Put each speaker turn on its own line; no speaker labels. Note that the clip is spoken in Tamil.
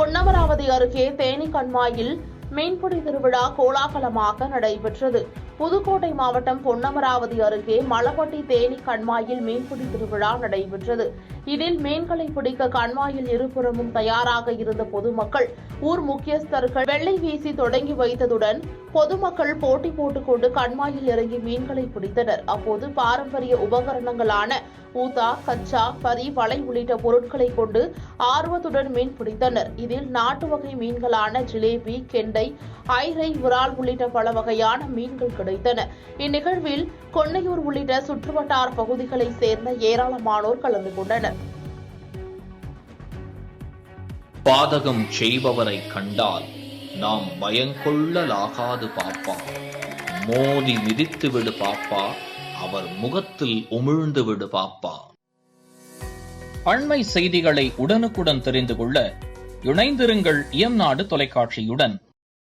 பொன்னமராவதி அருகே தேனி கண்மாயில் மீன்பிடி திருவிழா கோலாகலமாக நடைபெற்றது. புதுக்கோட்டை மாவட்டம் பொன்னமராவதி அருகே மலப்பட்டி தேனி கண்மாயில் மீன்பிடி திருவிழா நடைபெற்றது. இதில் மீன்களை பிடிக்க கண்மாயில் இருபுறமும் தயாராக இருந்த பொதுமக்கள், ஊர் முக்கியஸ்தர்கள் வெள்ளை வீசி தொடங்கி வைத்ததுடன் பொதுமக்கள் போட்டி போட்டுக்கொண்டு கண்மாயில் இறங்கி மீன்களை பிடித்தனர். அப்போது பாரம்பரிய உபகரணங்களான ஊதா, கச்சா, பரி, வலை உள்ளிட்ட பொருட்களை கொண்டு ஆர்வத்துடன் மீன் பிடித்தனர். இதில் நாட்டு வகை மீன்களான ஜிலேபி, கெண்டை, ஐரை, விரால் உள்ளிட்ட பல வகையான மீன்கள் கிடைத்தன. இந்நிகழ்வில் கொன்னையூர் உள்ளிட்ட சுற்றுவட்டார பகுதிகளைச் சேர்ந்த ஏராளமானோர் கலந்து கொண்டனர்.
பாதகம் செய்பவரை கண்டால் நாம் பயங்கொள்ளலாகாது பாப்பா, மோதி மிதித்து விடு பாப்பா, அவர் முகத்தில் உமிழ்ந்து விடு பாப்பா. அண்மை செய்திகளை உடனுக்குடன் தெரிந்து கொள்ள இணைந்திருங்கள் இயம்நாடு தொலைக்காட்சியுடன்.